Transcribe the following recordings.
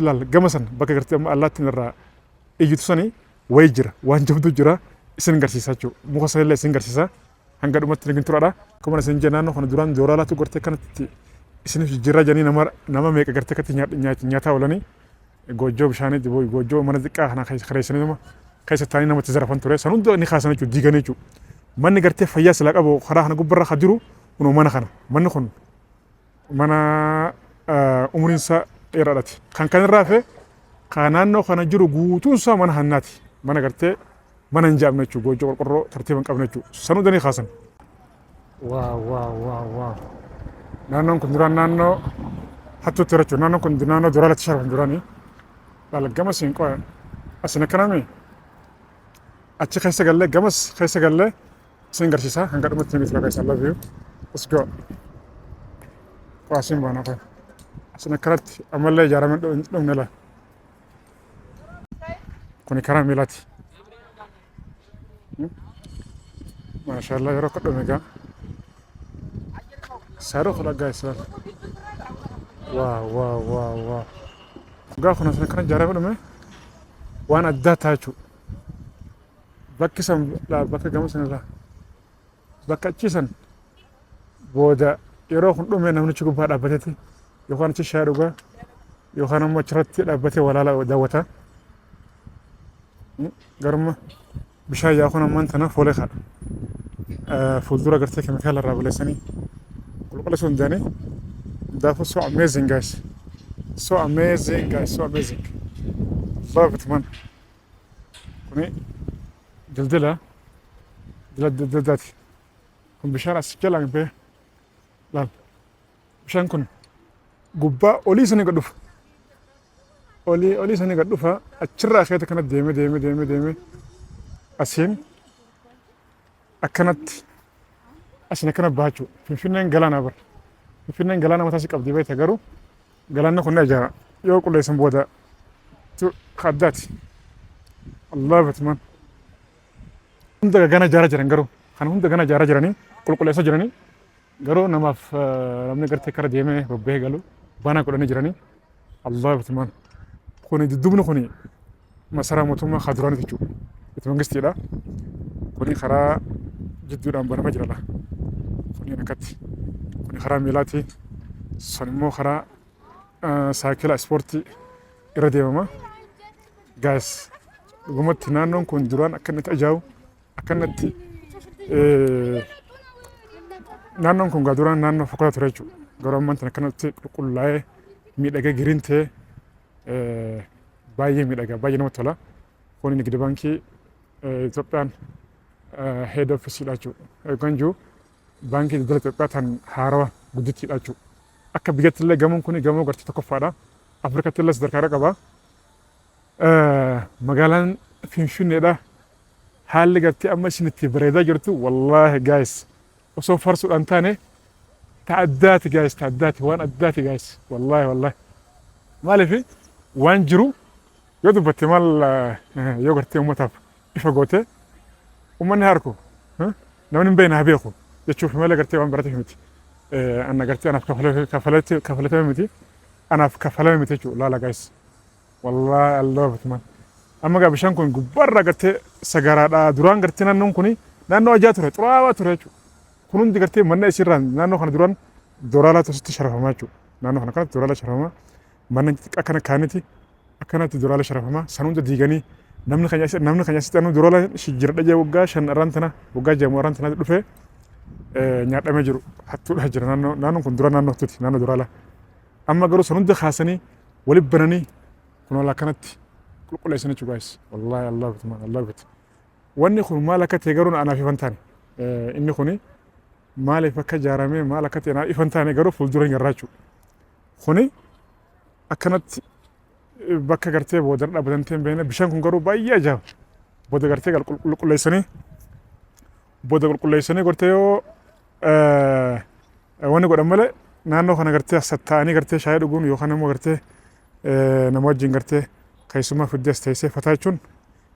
lal gamasan bakka gartee amma allaattiin irraa iyyitu sanii wayii jira waan jabdu jira isin garsiisaa jechuudha muka sanillee isin garsiisaa hanga dhumatti nagin turaadha akkuma isin jee naannoo kana duraan jooraalaatu gartee kanatti isin jirra janii nama meeqa gartee katti nyaataa oolanii goojjoo bishaanii goojjoo mana xiqqaa kana kareessanii nama keessa taa'anii namatti zarafan ture san hunda ni kaasan jechuudha diiganii jechuudha manni gartee fayyaa silaa qabu karaa kana gubbarra ka jiru kunoo mana kana manni kun mana umriinsa dheeraadhaati kan kanirraa fe kan naannoo kana jiru guutuunsaa mana hannaati mana gartee mana hin jaamne jechuudha goojjoo qorqorroo tartiiban qabne jechuudha san hunda ni kaasan. Waa naannoon kun duraan naannoo hattuutti jechuudha naannoon kun naannoo duraalatti sharafan duraanii gama siin qo'a asina kaname achi keessa gallee gamas keessa gallee isin garsiisaa hanga dhumatti ni tura keessa love you let's go qo'asin baana qo'a asina kanatti ammallee ijaaramee dhumne la kuni karaa miilaati maashaallah yeroo kadhame gaa saaroo kudha gaa islaan waa gaa kun asina kana ijaaramee dhume waan addaa ta'a jechuudha bakki san bakka gama sanirraa bakka achiisan booda yeroo kun dhume namnichi gubbaa dhaabbateeti yookaan achi shaayii dhugaa yookaan ammoo achirratti dhaabbatee walaala daawwata garuma bishaan yaa kun ammaan tana foolee kaadha fuuldura gartee keemikaala irraa buleessanii qulqulleessuu hin daanii daafuu so amazing guys so amazing guys so amazing love it man kuni dildila dildildaati kun bishaan as jalaan bee laal bishaan kun gubbaa olii sanii gad dhufa olii sanii gad dhufa achirraa keeta kana deeme asiin akkanatti asin akkana baachuu finfinneen galaanaa bar finfinneen galaana mataa si qabdii beekta garuu galaanni kun ajaara yoo qulleessan booda addaati Allah bitman hunda gana jaara jiran garuu kan hunda gana jaara jiranii qulqulleessa jiranii garuu namaaf namni gartee kara deemee bobbee galu baana godhanii jiranii Allah bitman kuni dudduubni kuni masaraa mootummaa kaduraanii jechuudha itti mangistiidha kuni karaa jidduudhaan banama jirala kuni akkatti kuni karaa miilaati san immoo karaa saayikila ispoortii irra deemama guys dhugumatti naannoon kun duraan akkanatti ajaa'ibu akkanatti naannoon kun gaa duraan naannoo fakkaata ture jechuudha garuu ammaan tan akkanatti qulqullaa'ee miidhagee giriin ta'ee baay'ee miidhagaa baay'ee namatti tola kun nigdi baankii Itoophiyaan head officeedha jechuudha ganjuu baankii daldala Itoophiyaa tan haarawa guddittiidha jechuudha akka biyyatti illee gamoon kun gamoo gartee tokkoffaadha Afrikatti illee sadarkaa qaba magaalaan Finfinneedha haalli gartee amma isin itti bareedaa jirtu wallaahi guys osoo farsuudhaan taane ta'addaati guys ta'addaati waan addaati guys wallaahi maaliif waan jiru yoo dubbatte maal yoo gartee uummataaf ifa goote uummanni harku namni hin beekne haa beeku jechuuf malee gartee waan barateef miti anna gartee anaaf kafalame miti anaaf kafalame miti jechuudha laala guys wallaahi Allah bitman amma gaa bishaan kun gubbaarraa gartee sagaraadha duraan gartee naannoon kuni naannoo ajaa ture xuraawaa ture jechuudha kun hundi gartee manna isirraan naannoo kana duraan dooraalaa tositti sharafamaa jechuudha naannoo kana kanatti dooraalaa sharafamaa manna xiqqaa kana kaaniti akkanatti dooraalaa sharafamaa san hunda diiganii namni kan asitti anu dooraalaa jira dhajee waggaa shan irraan tana waggaa jaamuu irraan tana dhufee nyaadhamee jiru hattuudha jira naannoon kun dura naannoo hattuuti naannoo dooraalaa amma garuu san hunda kaasanii walitti bananii kun wala akkanatti qulqulleessanii jechuudha guys wallaahi Allah bitman Allah bit wanni kun maal akka ta'e garuu anaaf ifan taane inni kuni maaliif akka ijaaramee maal akka ta'e ifan taane garuu fuuldura hin garraachu kuni akkanatti bakka gartee booda dhaabbatan ta'e beena bishaan kun garuu baay'ee ajaa'iba booda gartee qulqulleessanii gartee yoo wanni godhan malee naannoo kana gartee sattaa'anii gartee shaayii dhuguun yookaan immoo gartee nama wajjin gartee keessumaa fiddees teessee fataa jechuun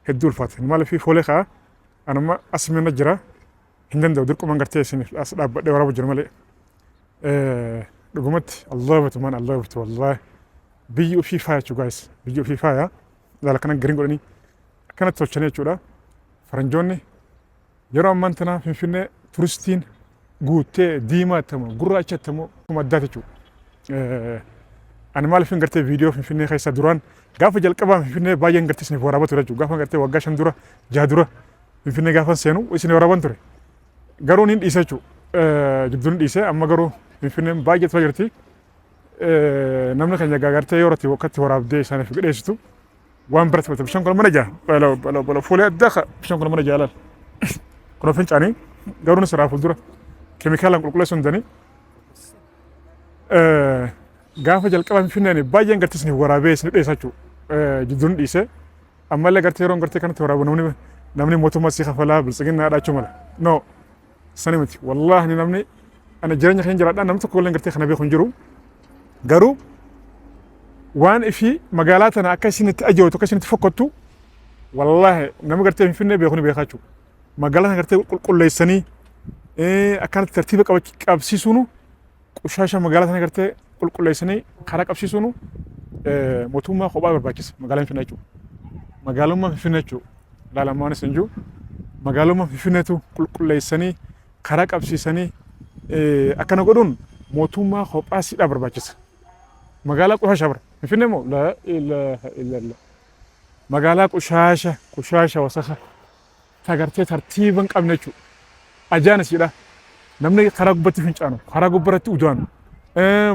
hedduu ulfaata maaliif foolee ka'a anuma as minna jira hin danda'u dirqumaan gartee isin as dhaabbadhee waraabu jira malee dhugumatti Allah bitu man Allah bitu wallaahi biyyi ofii faaya jechuudha guys. Biyyi ofii faaya laala kana gariin godhanii akkanatti tolchanii jechuudha. Faranjoonni yeroo ammaan tana Finfinnee turistiin guuttee diimaattamu gurraachattamu kuma addaati jechuudha. Ani maaliif hin gartee viidiyoo Finfinnee keessa duraan gaafa jalqabaa Finfinnee baay'een gartee isiniif waraabaa ture jechuudha. Gaafa gartee waggaa 5 dura 6 dura Finfinnee gaafa seenu isin waraaban ture. Garuu niin dhiisa jechuudha. Jibduun dhiisee amma garuu Finfinneen baay'ee tola jirti. Namni keenya gartee yoo irratti wakkatti waraabdee isaaniif dhiyeessitu waan biratti bata bishaan kun mana jaa bala fuulee addaa bishaan kun mana jaa laal. Kun fincaanii garuu ni siraa fuuldura keemikaalaan qulqulleessuun danii gaafa jalqabaa Finfinneen baay'een gartee isiniif waraabee isin dhiyeessa jechuudha. Jibduun dhiisee ammallee gartee yeroo gartee kanatti waraabu namni mootummaa si kafalaa bilisiginaa dhaachuu mala. No sani miti wallaahi namni ana jireenya keenya jiraadhaa namni tokko illee gartee kana beeku hin jiru. Garuu waan ifi magaalaa tana akka isinitti ajootu akka isinitti fokkottu wallaahi namni gartee Finfinnee beeku ni beekaa jechuudha. Magaalaa tana gartee qulqulleessanii akkanatti tartiiba qabsiisuun qushaasha magaalaa tana gartee qulqulleessanii karaa qabsiisuun mootummaa kophaa barbaachisa magaalaan Finfinnee jechuudha. Magaalummaa Finfinnee jechuudha. Laalamaan isin jiru magaalummaa Finfinneetu qulqulleessanii karaa qabsiisanii akkana godhuun mootummaa kophaa sidhaa barbaachisa. Magaalaa qushaasha bara Finfinnee moo la ilaha illallah magaalaa qushaasha wasakha tagartee tartiiban qabne jechuudha. Ajaa'ina sidhaa namni karaa gubbatti fincaanu karaa gubbaratti udaanu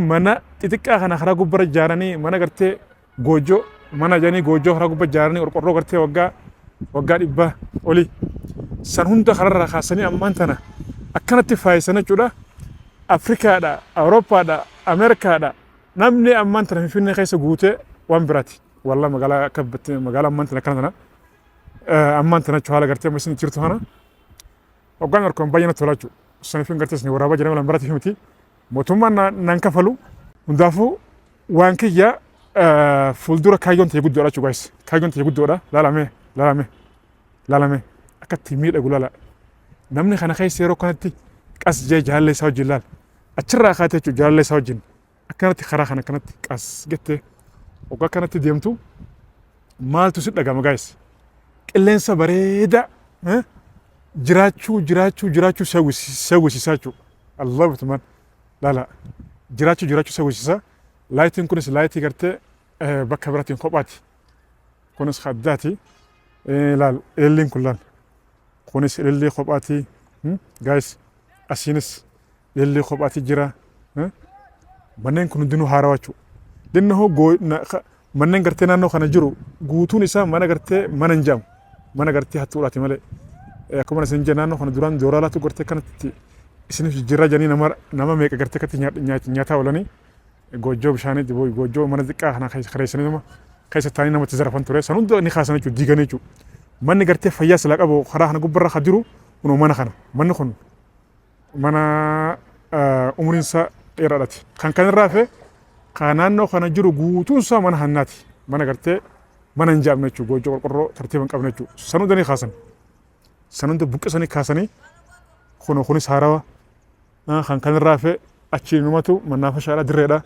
mana xixiqqaa kana karaa gubbara ijaaranii mana gartee goojoo mana janii goojoo karaa gubba ijaaranii qorqorroo gartee waggaa dhibbaa olii san hunda kararraa kaasanii ammaan tana akkanatti faayisan jechuudha. Afrikaadha, Awurooppaadha, Ameerikaadha namni ammaan tana Finfinnee keessa guutee waan biraati. Wallah magaalaa akka magaalaa ammaan tana akkana tana ammaan tana haala gartee amma isin jirtu kana waggaan argamu baay'ee natti tola jechuudha. Saniifin gartee isin waraabaa jedhama lan biraatiif miti mootummaan naan kafalu hundaafuu waan kiyya fuuldura kaayyoon ta'e guddoodha jechuudha guys. Kaayyoon ta'e guddoodha laalame akkatti miidhagu laala. Namni kana keessa yeroo kanatti qas jee jaalallee isaa wajjin laala. Achirraa kaatee jechuudha jaalallee isaa wajjin akkanatti karaa kana kanatti qas jettee waggaa kanatti deemtu maaltu si dhagama guys. Qilleensa bareeda jiraachuu sawwisiisaa jechuudha. Allah bituman laala jiraachuu sawwisiisaa. Laayitiin kunis laayitii gartee bakka biraatiin kophaati. Kunis haddaati. Laal eelliin kun laal. Kunis eellee kophaati. Guys asiinis eellee kophaati jira. Manneen kun hundinuu haarawaa jechuudha. Dinnahoo manneen gartee naannoo kana jiru guutuun isaa mana gartee mana hin jaamu. Mana gartee hattuudhaati malee. Akkuma isin jee naannoo kana duraan dooraalaatu gartee kanatti isiniif jijjiirraa janii nama meeqa gartee katti nyaataa oolanii goojjoo bishaanii goojjoo mana xiqqaa kana kareessanii nama keessa taa'anii namatti zarafan ture. San hunda ni kaasan jechuudha diiganii jechuudha. Manni gartee fayyaa silaa qabu karaa kana gubbarra kan jiru kunoo mana kana. Manni kun mana umriin isaa dheeraadhaati. Kan kanarraa fe kan naannoo kana jiru guutuun isaa mana hannaati. Mana gartee mana hin jaamne jechuudha goojjoo qorqorroo tartiiban qabne jechuudha. San hunda ni kaasan. San hunda buqqisanii kaasanii kunoo kunis haarawaa kan kanarraa fe achiin numatu manaafashaadha dirreedha.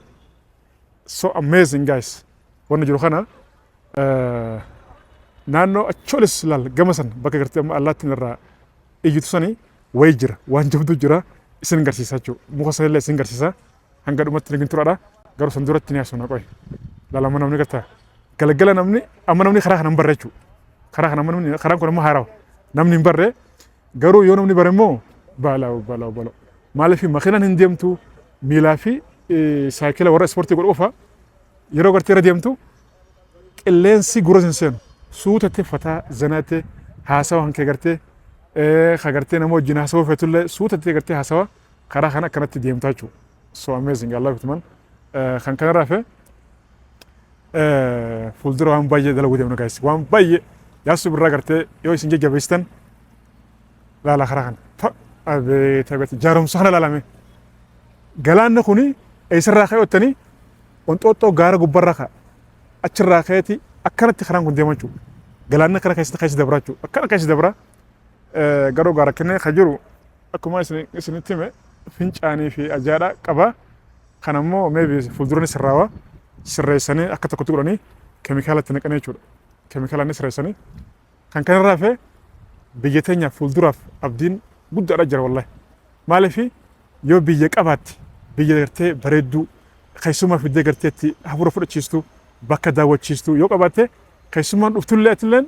So amazing guys. Wanni jiru kana naannoo achoolis laal gama san bakka gartee amma allaattiin irraa iyyitu sanii wayii jira waan jabdu jira isin garsiisaa jechuudha. Muka sanillee isin garsiisaa hanga dhumatti nagin turaadha. Garuu san duratti ni haasofna qoy. Laal amma namni gartaa galgala namni amma namni karaa kana hin barre jechuudha. Karaan kun amma haarawa. Namni hin barre garuu yoo namni bare immoo balaa. Maaliif makiinaan hin deemtu miilaa fi saayikila warra ispoortii godhu qofa yeroo gartee irra deemtu qilleensi gurra hin seenu suutattee fataa zanaatee haasawa hankee gartee ka gartee nama wajjin haasawuu feetullee suutattee gartee haasawa karaa kana akkanatti deemtaa jechuudha. So amazing Allah bituman kan kanarraa fe fuuldura waan baay'ee dalaguu deemna guys. Waan baay'ee yaasuu birraa gartee yoo isin jajjabeessitan laala karaa kana. Abeet jaaromsa kana laalame. Galaanni kuni eessarraa ka'ee ottanii wantoota gaara gubbarraa ka'a. Achirraa ka'eeti akkanatti karaan kun deemaa jechuudha. Galaanni kana keessa dabraa jechuudha. Akkana keessa dabraa garuu gaara kennee kan jiru akkuma isinitti hime fincaanii fi ajaa'idha qaba. Kan ammoo meebi fuuldurni sirraawaa sirreessanii akka tokkotti godhanii keemikaalatti naqanii jechuudha. Keemikaalaan sirreessanii kan kanarraa fee biyya teenya fuulduraaf abdiin guddaadha jira wallahi. Maaliif yoo biyya qabaatti biyya gartee bareedduu keessumaa fiddee gartee itti hafuura fudhachiistu bakka daawwachiistu yoo qabaatte keessumaan dhuftullee atilleen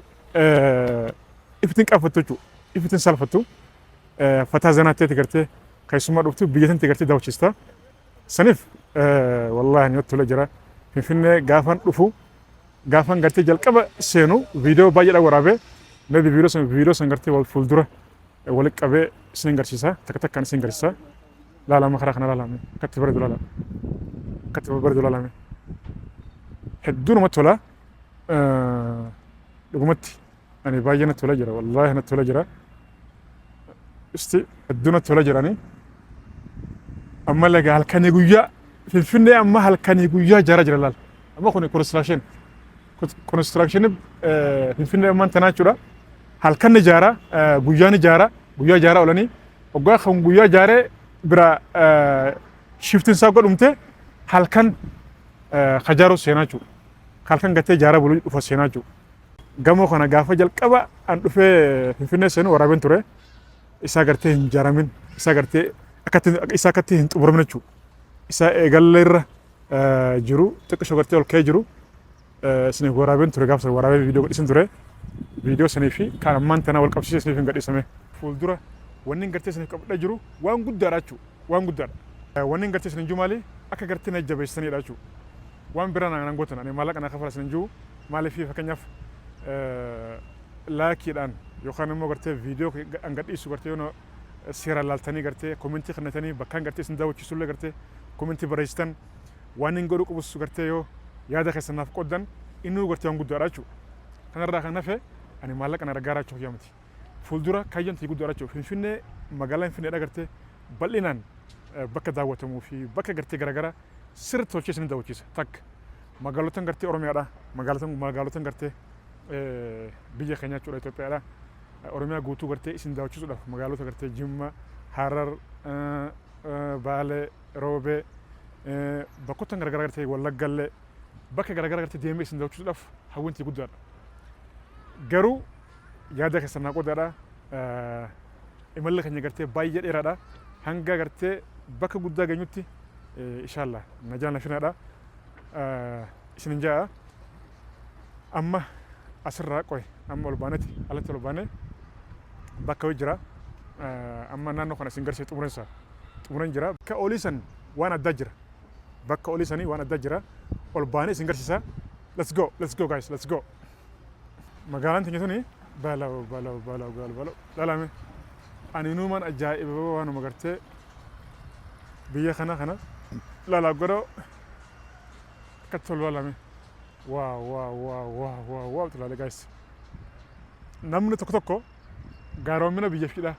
iftiin qabattu jechuudha. Iftiin salphattu fataa zanaatteeti gartee keessumaa dhuftu biyya tanti gartee daawwachiista. Saniif wallahi ni tola jira. Finfinnee gaafan dhufu gaafan gartee jalqaba seenu viidiyoo baay'eedhaan waraabee nabi viidiyoo san gartee wal fuuldura wal qabee isin agarsiisa takka takkaan isin agarsiisa. Laalama karaa kana laalame akkatti bareedu laalame akkatti bareedu laalame hedduu namatti tola dhugumatti ani baay'ee natti tola jira wallahi natti tola jira isti hedduu natti tola jirani amma laga halkanii guyyaa Finfinnee amma halkanii guyyaa jaara jira laal amma kun construction Finfinnee amma tanaa jechuudha halkan ni jaara guyyaa jaara olanii waggaa kan guyyaa jaaree bira shiftin isaa godhumte halkan kajaaruu seenaa jechuudha. Halkan gattee jaara buluu dhufa seenaa jechuudha. Gamoo kana gaafa jalqaba an dhufee Finfinnee seenu waraabeen ture isaa gartee hin jaaramin isaa gartee akkatti hin xumuramin jechuudha. Isaa eegalee irra jiru xiqqoo gartee ol ka'ee jiru isin waraabeen ture gaafa waraabee viidiyoo godhisin ture viidiyoo sanii fi kan ammaan tanaa wal qabsiisee isiniif hin gadhiisame fuuldura wanni gartee isiniif qabadhaa jiru waan guddaadha jechuudha waan guddaadha. Wanni gartee isin jiru maali akka gartee na jabeessanidha jechuudha. Waan biraa naan gootan ani maallaqa na kafala isin jiru maaliif fakkeenyaaf laakiidhaan yookaan immoo gartee viidiyoo an gadhiisu gartee yoo seera laaltanii gartee koomentii kennitanii bakkaan gartee isin daawwachiisullee gartee koomentii barreessitan waan hin godhu qubus gartee yoo yaada keessanaaf qoddan inni gartee waan guddaadha jechuudha. Kanarraa kan hafe ani maallaqa na gargaaraa jechuuf yaamti. Fuuldura kaayyantii guddaadha jechuudha. Finfinnee magaalaa Finfinneedha gartee bal'inaan bakka daawwatamuu fi bakka gartee garaagaraa sirriitti tolchee isin daawwachiisa. Takka magaalotaan gartee Oromiyaadha. Magaalotaan gartee biyya keenya jechuudha Itoophiyaadha. Oromiyaa guutuu gartee isin daawwachiisuudhaaf magaalota gartee Jimma, Harar, Baalee, Roobee bakkoota garaagaraa gartee Wallaggallee bakka garaagaraa gartee deemee isin daawwachiisuudhaaf hawwintii guddaadha. Garuu yaada keessan qodaadha. Imalli keenya gartee baay'ee dheeraadha. Hanga gartee bakka guddaa geenyutti inshallah najaan lafinaadha. Isin jaa amma asirraa qoy amma ol baanetti alatti ol baanee bakka jira amma naannoo kana isin garsiise xumuran jira bakka oliisan waan addaa jira bakka oliisanii waan addaa jira ol baanee isin garsiisa. Let's go guys, let's go. Magaalaan teenya tuni balaa laalame ani nuumaan ajaa'iba waanuma gartee biyya kana laalaa godhoo akkatti tolu laalame waa tulaale guys. Namni tokko gaaromina biyya fiidha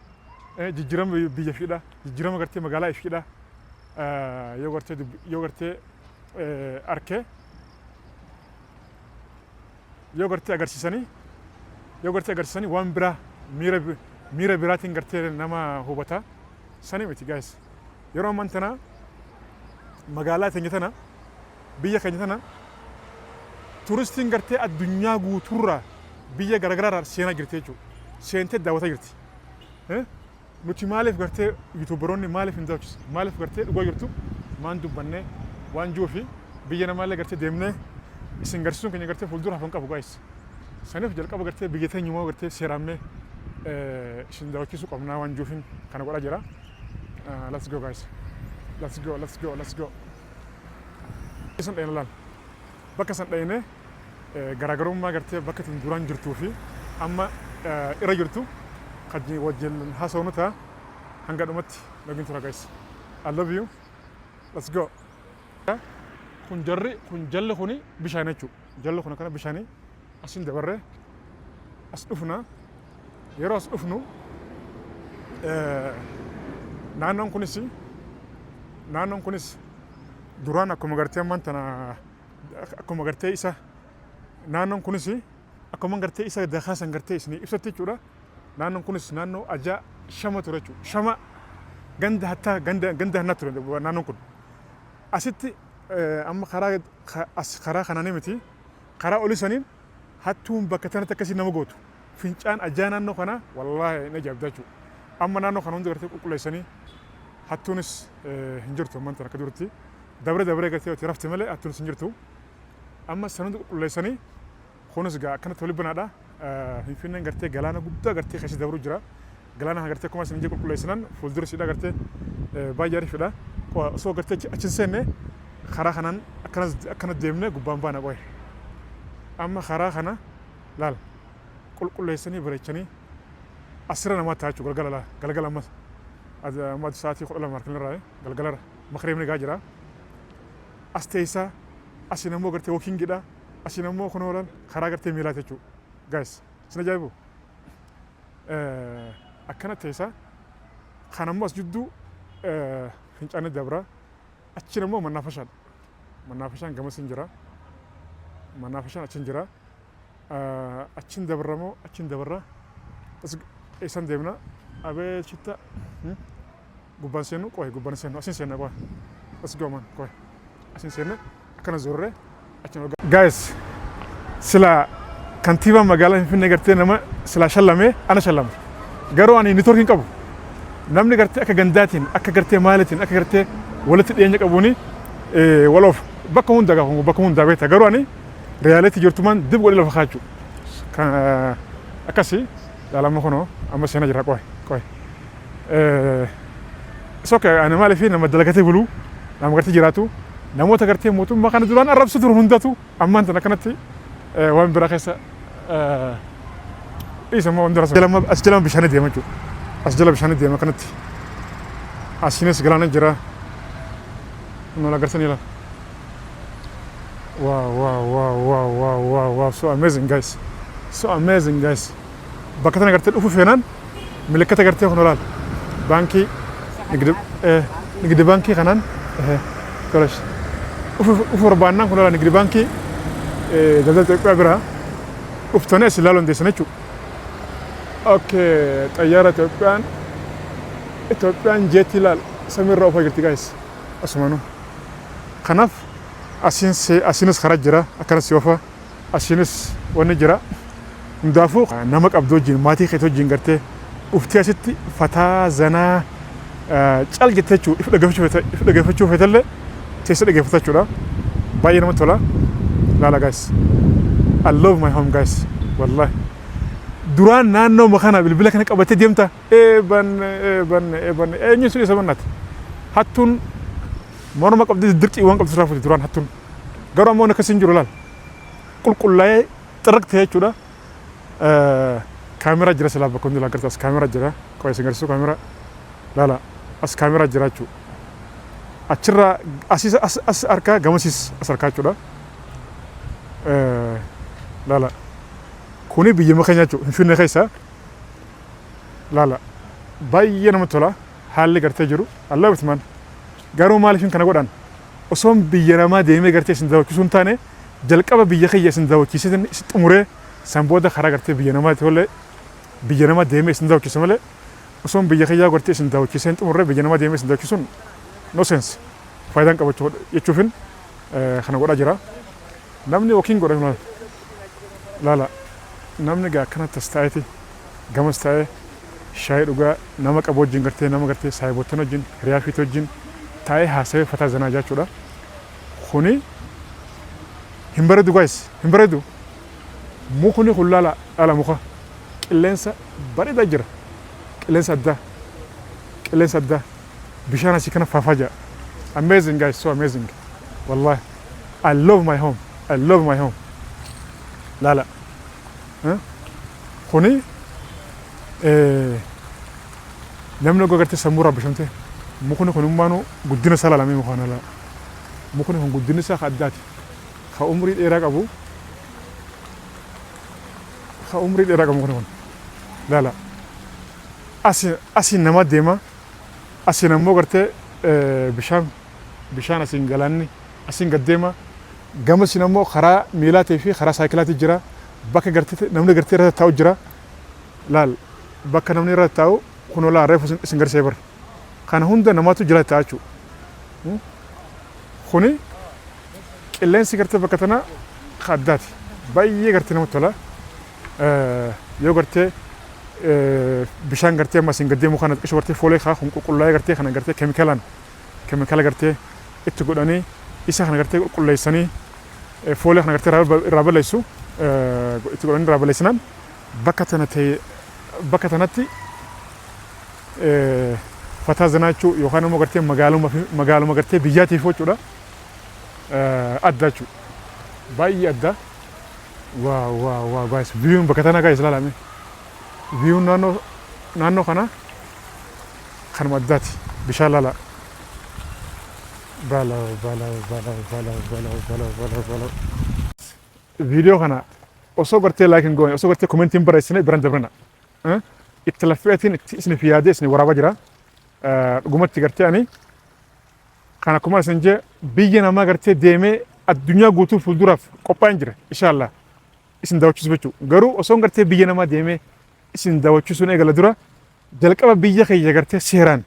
jijjiirama biyya fiidha jijjiirama gartee magaalaa fiidha yoo gartee arkee yoo gartee agarsiisanii waan biraa miira biraatiin gartee nama hubata sanii miti guys. Yeroo ammaan tana magaalaa teenya tana biyya keenya tana turistiin gartee addunyaa guutuurraa biyya garaagaraarraa seenaa jirti jechuudha. Seentee daawwataa jirti. Nuti maaliif gartee yuutuubaroonni maaliif hin daawwachiisa maaliif gartee dhugaa jirtu maan dubbannee waan jiruu fi biyya namaallee gartee deemnee isin garsiisuun keenya gartee fuuldura hafan qabu guys. Saniif jalqaba gartee biyya teenya immoo gartee seeraamnee isin daawwachiisuu qabnaa waan jiruufin kana godhaa jira. Let's go guys. Let's go. Isin dhayna laal. Bakka san dhayne garaagarummaa gartee bakka isin duraan jirtuu fi amma irra jirtu kan wajjin haasawnu ta'a hanga dhumatti nagaan tura guys. I love you. Let's go. Kun jalli kuni bishaan jechuudha. Jalli kun kana bishaanii asin dabarree as dhufna yeroo as dhufnu naannoon kunis duraan akkuma gartee ammaan tana akkuma gartee isa naannoon kunis akkuma gartee isa dakaasan gartee isin ibsatti jechuudha. Naannoon kunis naannoo ajaa shama ture jechuudha. Shama ganda hannaa ture naannoon kun. Asitti أما خرا خنا نمتي خرا أولي سنين هاتون بكتنا تكسي نمجوتو فينشان أجانا نو خنا والله نجاب داشو أما نانو خنون دكتور كل سنين هاتونس هنجرتو من ترى كدورتي دبره قرتي وترفت ملء هاتونس هنجرتو أما سنون كل سنين خونس جا كانت تولي بنادا هنفينا قرتي جلانا قبضة قرتي خشي دبرو جرا جلانا قرتي كمان سنجي كل سنين فولدر سيدا قرتي باجاري فدا سو قرتي أشين سنة خرا خنان أكنت ديمنا قبام بانا قوي أما خرا خنا لال كل سنة بريتشني أسرنا ما تاجو قلقلا ما هذا ما ساعتي كل ما مركنا راي قلقلا مخريم نجاجرا أستيسا أسينا مو قرتي وكين كده أسينا مو خنوران خرا قرتي ميلاتي جو guys سنجايبو أكنا تيسا خنا مو أسجدو هنج أنا دبرة أشينا مو منافشان كم سنجرا منافشان أشينجرا أشين دبرة مو أشين دبرة بس إيسان ديمنا أبي شتا قبان سينو كوي قبان سينو أسين سينو كوي بس قومان كوي أسين سينو أكنا زورة أشين guys سلا كنتيبا مقالة في نقرتي نما سلا شلمي أنا شلم قالوا أني نتوركين كابو نمني قرتي أكا جنداتين أكا قرتي مالتين أكا قرتي ولت ينجك أبوني ولوف بكون دعاهم بكون دعوته قالوا أني ريالتي جرتمان دب ولا فخاجو كان أكاسي لا ما خنو أما سينا جرا كوي سوك أنا مالي فيه نما دلقتي بلو نما قرتي جراتو نمو تقرتي موتو ما كان دولان الرب صدر هنداتو أما أنت نكنتي وين براخيسا إيش ما وندرس لما أسجلهم بشهنة ديما جو أسجلهم بشهنة ديما كنتي أسينس قلنا جرا نولا قرتني لا wow so amazing guys بكتنا قرتي أوفو فينان ملكتها قرتي خنورال بانكي نقدر بانكي خنان كلاش أوفو ربنا خنورال نقدر بانكي دلدل تقبرها أوفتنا سلالون دي سنة اوكي طيارة إثيوبيان جيتي لال سمير روفا قرتي guys أسمانو خناف أسينس خرج جرا أكرس يوفا أسينس ونجرا مدافو نمك أبدو جين ماتي خيتو جين قرتي أفتيا ستي فتا زنا چال جتشو إفلا قفتشو فتلة تيسلا قفتشو لا باي نمت ولا لا guys I love my home guys والله دوران نانو مخانا بالبلك نك أبتي ديمتا بن نيسو يسمنات هاتون مرة قبل درتي وان قبل ترافو دوران هاتون قرأ مونا كسنجر لال كل لاي تركت هيك ولا كاميرا جرا سلا بكون دلا كرت أس كاميرا جرا كويس نقرسو كاميرا لا أس كاميرا جرا شو أشرا أس أركا جامسيس أس أركا شو لا كوني بيجي مخنيا شو شو نخيسا لا باينا متولا حال اللي قرت جرو الله بتمان قارو مالفين كنا قدان أصلا بيجرما ديمة قرتي سنداو كيسون تاني جلكابا بيجي سنداو كيسين أموره سامبودا خرا قرتي بيجرما تقول بيجرما ديمة سنداو كيسمله أصلا بيجي قرتي سنداو كيسين أموره بيجرما ديمة سنداو كيسون no sense فايدان كابو يشوفين خنا قدا جرا نامني وكين قدا لا نامني قا كنا تستعيتي قامستعي شايد وقا نامك أبو جين قرتي نامك قرتي سايبوتنا جين ريافيتو جين تاي حاسب فتا زناجا چودا خوني همبردو guys همبردو مو خوني خلالا على مخا قلنسا بريدا جرا قلنسا دا بشانا سيكنا فافاجا amazing guys so amazing والله I love my home لا خوني نمنو قرتي سمورا بشمتي ممكن يكون مانو قدنا سلا لامي مخانا لا ممكن يكون قدنا سا خداتي خا عمري العراق ممكن يكون لا أسي نما ديما أسي نمو قرتي بشان أسين قلاني أسين قديما قام أسي نمو خرا ميلاتي في خرا سايكلاتي جرا بكا قرتي نمني قرتي رتا تاو جرا لا بكا نمني رتا تاو كنو لا ريفو سنجر سيبر كان هوندا نماتو جلا تاچو خوني qilleensi gartee bakka tana addaati baay'ee gartee namatti tola yoo gartee bishaan gartee amma isin gaddee mukaan xiqqishu gartee foolee kaa qulqullaa'ee gartee kana gartee keemikaala gartee itti godhanii isa kana gartee qulqulleessanii foolee kana gartee irraa balleessu itti godhanii irraa balleessinaan bakka tanatti fataa zinaachuu yookaan immoo gartee magaaluma gartee biyyaatiif jechuudha adda jechuudha baay'ee adda waa gaayis biyyoon bakka tana gaayis ilaalame biyyoon naannoo kana kanuma addaati bishaan laala viidiyoo kana osoo gartee laakiin goone osoo gartee komentiin barreessine biran dabrina itti laffeetiin itti isiniif yaadee isin waraabaa jira dhugumatti gartee ani kan akkuma isin jee biyya namaa gartee deemee addunyaa guutuu fuulduraaf qophaa'in jira inshaallah isin daawwachiisu jechuudha garuu osoo gartee biyya namaa deemee isin daawwachiisuun eegala dura jalqaba biyya kiyya gartee seeraan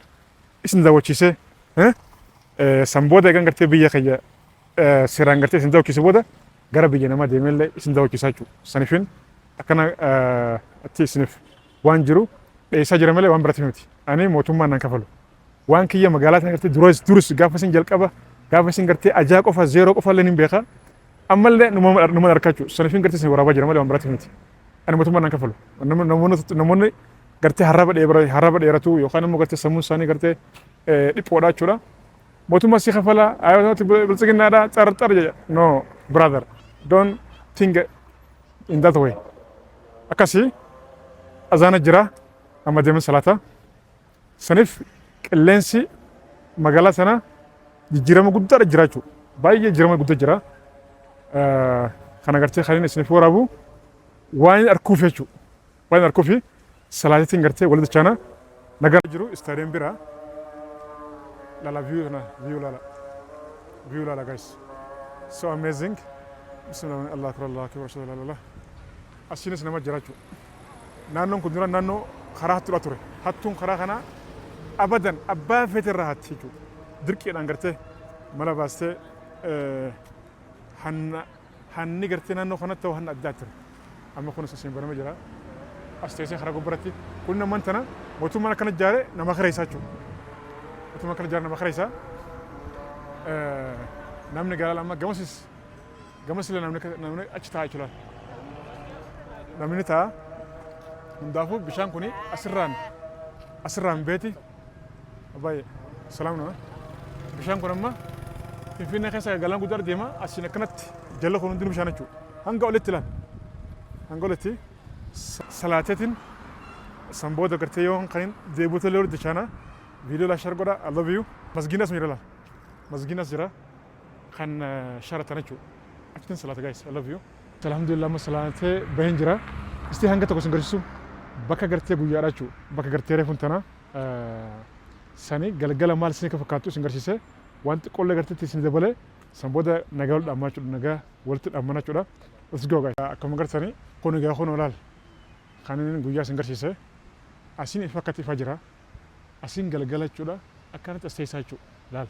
isin daawwachiisee san booda eegan gartee biyya kiyya seeraan gartee isin daawwachiise booda gara biyya namaa deemeellee isin daawwachiisaa jechuudha saniifin akkana itti isiniif waan jiru dheessaa jira malee waan biraatiif miti ani mootummaan naan kafalu waan kiyya magaalaa tana gartee duris gaafa isin jalqaba gaafa isin gartee ajaa qofa zeeroo qofa illee hin beeka ammallee numa harkaa jechuudha saniifin gartee isin waraabaa jira malee waan biraatiif miti ani mootummaan naan kafalu namoonni gartee harraba dheeratu yookaan immoo gartee sammuun isaanii gartee dhiphoodha jechuudha mootummaa si kafala ayyaanota bilchiginnaadha xarxar jedha no brother don't think in that way akkasii azaana jira amma deeman salaata saniif qilleensi magaalaa sana jijjiirama guddaadha jira jechuudha baay'ee jijjiirama guddaa jira kana gartee kan isiniif waraabu waan arkuuf jechuudha waan arkuufi salaatiin gartee walitti chaana nagaa jiru istaadiyeem bira lala view lala guys so amazing bismillah allah akbar rasulullah asinis nama jira jechuudha naannoon kun dura naannoo karaa hattuudha ture hattuun karaa kana abadan abbaa feetirraa hatti jechuudha dirqiidhaan gartee mala baastee hanni gartee naannoo kanatti ta'u hanna addaa ture amma kunis asiin banamee jira as teessee karaa gubbaratti kun namaan tana mootummaan akkana ijaare nama kireessaa jechuudha mootummaan akkana ijaare nama kireessaa namni gaala amma gamasillee namni achi taa'aa jechuudha namni ta'a hundaafuu bishaan kuni asirraan beeti baay'ee salaam nama bishaan kun amma finfinnee keessa galaan guddaa deema asiin akkanatti jala kun hundi bishaan jechuudha hanga olitti ilaal hanga olitti salaateetiin san booda gartee yoo kan deebuuta leeru dichaana viidiyoo la shar godha I love you masgiinas miira la masgiinas jira kan sharatan jechuudha achiin salaata guys I love you alhamdulillah masalaatee bahin jira isti hanga tokko sin garsiisu bakka gartee guyyaadha jechuudha bakka gartee reefuun tana sani galgala maal isin ka fakkaatu isin garsiise wanti qollee garteetti isin dabalee san booda nagaa wal dhammaa jechuudha nagaa walitti dhammanaa jechuudha let's go guys akkuma gartanii kun egaa kun olaal kanin guyyaa isin garsiise asin ifa akkatti ifaa jira asin galgala jechuudha akkanatti as teessaa jechuudha laal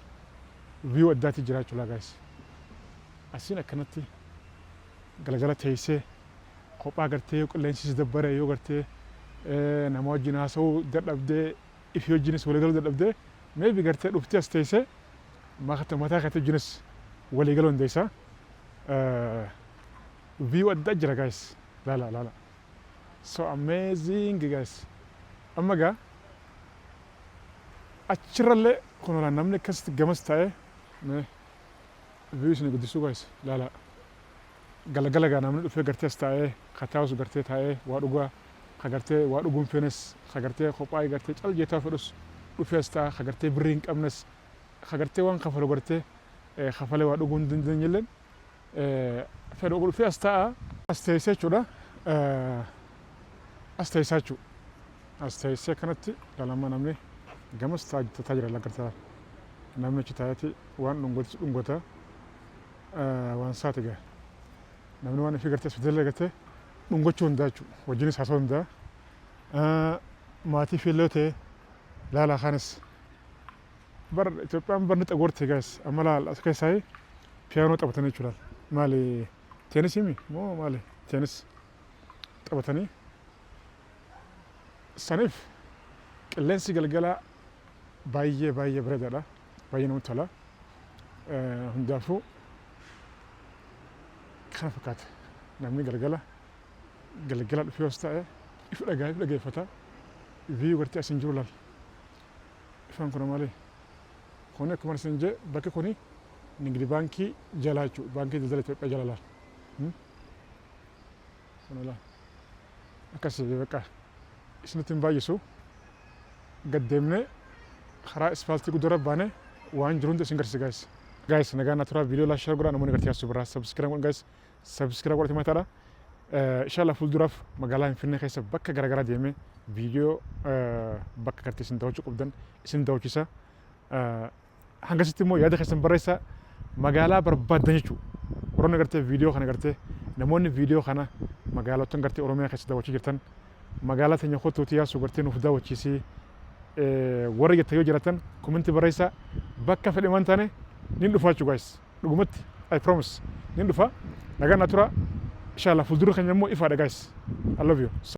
view addaatti jira jechuudha guys asin akkanatti galgala teessee kophaa gartee yoo qilleensi dabbare yoo gartee nama wajjin haasa'uu dadhabdee ifi wajjinis waliigaluu dadhabdee maybe gartee dhuftee as teessee mataa keetti wajjinis waliigaluu dandeessaa view addaa jira guys laala so amazing guys amma gaa achirrallee kun olaan namni akkasitti gamas ta'ee view isin guddisuu guys laala galgala gaa namni dhufee gartee as taa'ee kataa'us gartee taa'ee waa dhugaa ka gartee waa dhuguun feenes ka gartee kophaa gartee caljeetaa fedhus dhufee as taa'a ka gartee birrii hin qabnes ka gartee waan kafalu gartee kafalee waa dhuguun dandeenyilleen fedhu dhufee as taa'a as teessee jechuudha as teessaa jechuudha as teessee kanatti lalama namni gamas taa'aa jira lagartaa namni achi taa'eeti waan dhungota waan saati gaa namni waan ifii gartee hospitaala gartee dhungachuu hundaa jechuudha wajjinis haasa'uu hundaa maatii fiillee ta'e laalaa kaanis bar Itoophiyaan barni xagoorti gaas amma laal as keessaa piyaanoo taphatanii jechuudha. Maali teenisii moo maali teenis taphatanii saniif qilleensi galgala baay'ee bareedaadha. Baay'ee namatti tola. Hundaafuu kana fakkaata. Namni galgala dhufee os ta'e ifu dhageeffata. Viiyuu gartee asiin jiru laal. Ifaan kun maali? Kuni akkuma isin jee bakki kuni Nigdi baankii jalaa jechuudha. Baankii daldala Itoophiyaa jala laal. Kana laal. Akkasii bakka isinitti hin baay'isu. Gad deemnee karaa ispaaltii guddaa baanee waan jiru hundi isin garsiisa guys. Nagaa naturaa viidiyoo laa share godhaa namoonni gartee asii biraa subscribe godhan guys. Subscribe godhati mataadha. Inshallah fuulduraaf magaalaa Finfinnee keessa bakka garaagaraa deemee viidiyoo bakka gartee isin daawwachuu qabdan isin daawwachiisa. Hangasitti immoo yaada keessan barreessaa magaalaa barbaadan jechuudha. Warroonni gartee viidiyoo kana gartee namoonni viidiyoo kana magaalota gartee Oromiyaa keessa daawwachuu jirtan magaalaa teenya kottuutii yaasuu gartee nuuf daawwachiisii warra jettan yoo jiraatan komentii barreessaa bakka fedhe waan taane nin dhufaa jechuudha guys. Dhugumatti I promise nin dhufa nagaa naturaa inshallah fuuldura keenya immoo ifaadha guys. I love you.